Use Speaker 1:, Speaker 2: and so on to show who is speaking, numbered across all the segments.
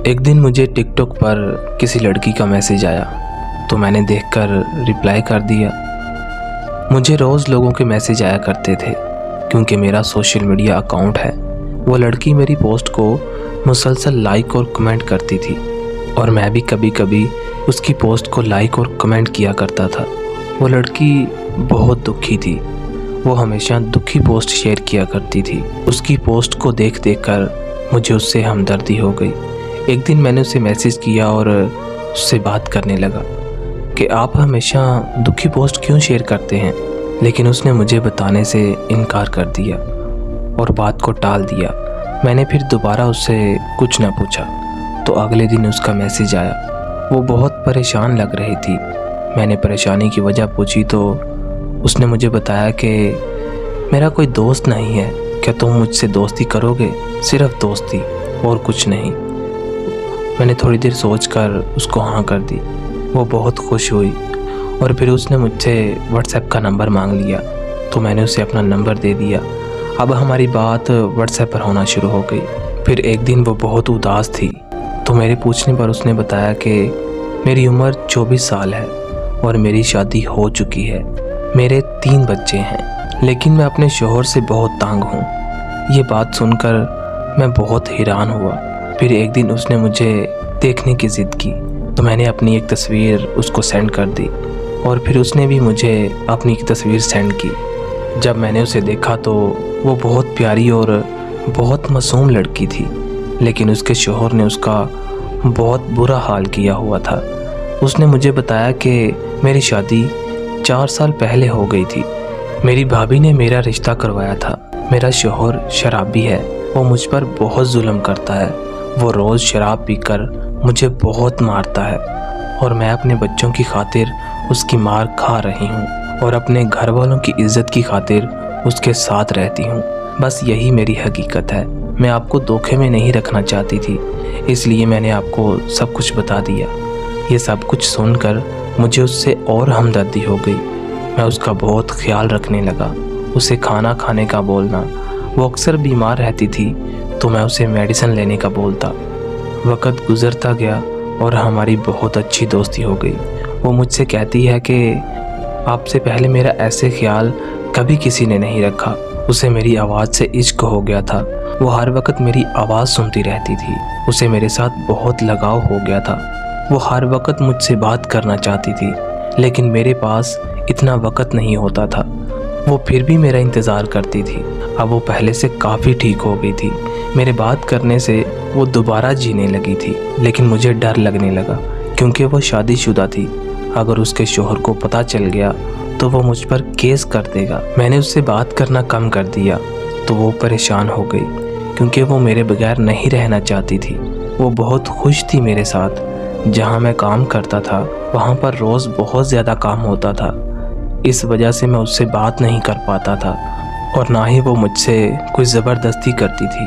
Speaker 1: ایک دن مجھے ٹک ٹاک پر کسی لڑکی کا میسیج آیا تو میں نے دیکھ کر رپلائی کر دیا۔ مجھے روز لوگوں کے میسیج آیا کرتے تھے کیونکہ میرا سوشل میڈیا اکاؤنٹ ہے۔ وہ لڑکی میری پوسٹ کو مسلسل لائک اور کمنٹ کرتی تھی اور میں بھی کبھی کبھی اس کی پوسٹ کو لائک اور کمنٹ کیا کرتا تھا۔ وہ لڑکی بہت دکھی تھی، وہ ہمیشہ دکھی پوسٹ شیئر کیا کرتی تھی۔ اس کی پوسٹ کو دیکھ کر مجھے اس سے ہمدردی ہو گئی۔ ایک دن میں نے اسے میسیج کیا اور اس سے بات کرنے لگا کہ آپ ہمیشہ دکھی پوسٹ کیوں شیئر کرتے ہیں، لیکن اس نے مجھے بتانے سے انکار کر دیا اور بات کو ٹال دیا۔ میں نے پھر دوبارہ اس سے کچھ نہ پوچھا تو اگلے دن اس کا میسیج آیا۔ وہ بہت پریشان لگ رہی تھی۔ میں نے پریشانی کی وجہ پوچھی تو اس نے مجھے بتایا کہ میرا کوئی دوست نہیں ہے، کیا تم مجھ سے دوستی کرو گے؟ صرف دوستی اور کچھ نہیں۔ میں نے تھوڑی دیر سوچ کر اس کو ہاں کر دی۔ وہ بہت خوش ہوئی اور پھر اس نے مجھ سے واٹس ایپ کا نمبر مانگ لیا تو میں نے اسے اپنا نمبر دے دیا۔ اب ہماری بات واٹس ایپ پر ہونا شروع ہو گئی۔ پھر ایک دن وہ بہت اداس تھی تو میرے پوچھنے پر اس نے بتایا کہ میری عمر 24 سال ہے اور میری شادی ہو چکی ہے، میرے 3 بچے ہیں، لیکن میں اپنے شوہر سے بہت تانگ ہوں۔ یہ بات سن کر میں بہت حیران ہوا۔ پھر ایک دن اس نے مجھے دیکھنے کی ضد کی تو میں نے اپنی ایک تصویر اس کو سینڈ کر دی اور پھر اس نے بھی مجھے اپنی ایک تصویر سینڈ کی۔ جب میں نے اسے دیکھا تو وہ بہت پیاری اور بہت معصوم لڑکی تھی، لیکن اس کے شوہر نے اس کا بہت برا حال کیا ہوا تھا۔ اس نے مجھے بتایا کہ میری شادی 4 سال پہلے ہو گئی تھی۔ میری بھابھی نے میرا رشتہ کروایا تھا۔ میرا شوہر شرابی ہے، وہ مجھ پر بہت ظلم کرتا ہے۔ وہ روز شراب پی کر مجھے بہت مارتا ہے اور میں اپنے بچوں کی خاطر اس کی مار کھا رہی ہوں اور اپنے گھر والوں کی عزت کی خاطر اس کے ساتھ رہتی ہوں۔ بس یہی میری حقیقت ہے۔ میں آپ کو دھوکے میں نہیں رکھنا چاہتی تھی، اس لیے میں نے آپ کو سب کچھ بتا دیا۔ یہ سب کچھ سن کر مجھے اس سے اور ہمدردی ہو گئی۔ میں اس کا بہت خیال رکھنے لگا، اسے کھانا کھانے کا بولنا۔ وہ اکثر بیمار رہتی تھی تو میں اسے میڈیسن لینے کا بولتا۔ وقت گزرتا گیا اور ہماری بہت اچھی دوستی ہو گئی۔ وہ مجھ سے کہتی ہے کہ آپ سے پہلے میرا ایسے خیال کبھی کسی نے نہیں رکھا۔ اسے میری آواز سے عشق ہو گیا تھا۔ وہ ہر وقت میری آواز سنتی رہتی تھی۔ اسے میرے ساتھ بہت لگاؤ ہو گیا تھا۔ وہ ہر وقت مجھ سے بات کرنا چاہتی تھی، لیکن میرے پاس اتنا وقت نہیں ہوتا تھا۔ وہ پھر بھی میرا انتظار کرتی تھی۔ اب وہ پہلے سے کافی ٹھیک ہو گئی تھی۔ میرے بات کرنے سے وہ دوبارہ جینے لگی تھی، لیکن مجھے ڈر لگنے لگا کیونکہ وہ شادی شدہ تھی۔ اگر اس کے شوہر کو پتہ چل گیا تو وہ مجھ پر کیس کر دے گا۔ میں نے اس سے بات کرنا کم کر دیا تو وہ پریشان ہو گئی کیونکہ وہ میرے بغیر نہیں رہنا چاہتی تھی۔ وہ بہت خوش تھی میرے ساتھ۔ جہاں میں کام کرتا تھا وہاں پر روز بہت زیادہ کام ہوتا تھا، اس وجہ سے میں اس سے بات نہیں کر پاتا تھا اور نہ ہی وہ مجھ سے کوئی زبردستی کرتی تھی۔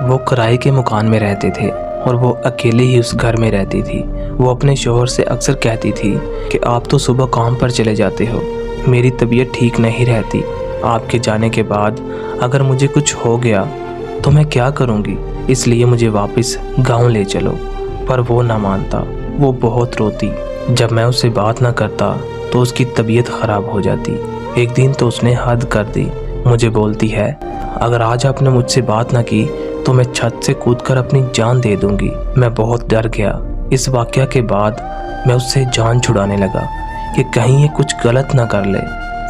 Speaker 1: وہ کرائے کے مکان میں رہتے تھے اور وہ اکیلے ہی اس گھر میں رہتی تھی۔ وہ اپنے شوہر سے اکثر کہتی تھی کہ آپ تو صبح کام پر چلے جاتے ہو، میری طبیعت ٹھیک نہیں رہتی، آپ کے جانے کے بعد اگر مجھے کچھ ہو گیا تو میں کیا کروں گی، اس لیے مجھے واپس گاؤں لے چلو۔ پر وہ نہ مانتا، وہ بہت روتی۔ جب میں اس سے بات نہ کرتا تو اس کی طبیعت خراب ہو جاتی۔ ایک دن تو اس نے حد کر دی۔ مجھے بولتی ہے اگر آج آپ نے مجھ سے بات نہ کی تو میں چھت سے کود کر اپنی جان دے دوں گی۔ میں بہت ڈر گیا۔ اس واقعہ کے بعد میں اس سے جان چھڑانے لگا کہ کہیں یہ کچھ غلط نہ کر لے۔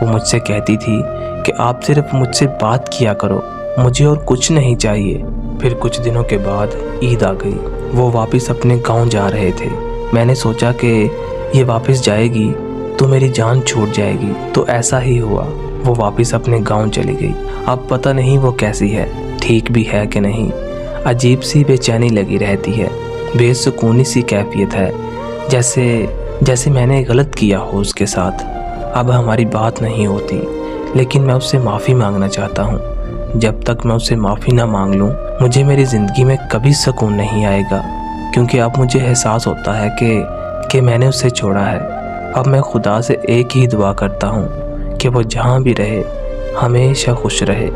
Speaker 1: وہ مجھ سے کہتی تھی کہ آپ صرف مجھ سے بات کیا کرو، مجھے اور کچھ نہیں چاہیے۔ پھر کچھ دنوں کے بعد عید آ گئی۔ وہ واپس اپنے گاؤں جا رہے تھے۔ میں نے سوچا کہ یہ واپس جائے گی تو میری جان چھوٹ جائے گی، تو ایسا ہی ہوا۔ وہ واپس اپنے گاؤں چلی گئی۔ اب پتہ نہیں وہ کیسی ہے، ٹھیک بھی ہے کہ نہیں۔ عجیب سی بے چینی لگی رہتی ہے، بے سکونی سی کیفیت ہے، جیسے میں نے غلط کیا ہو اس کے ساتھ۔ اب ہماری بات نہیں ہوتی، لیکن میں اس سے معافی مانگنا چاہتا ہوں۔ جب تک میں اس سے معافی نہ مانگ لوں مجھے میری زندگی میں کبھی سکون نہیں آئے گا، کیونکہ اب مجھے احساس ہوتا ہے کہ میں نے اسے چھوڑا ہے۔ اب میں خدا سے ایک ہی دعا کرتا ہوں کہ وہ جہاں بھی رہے ہمیشہ خوش رہے۔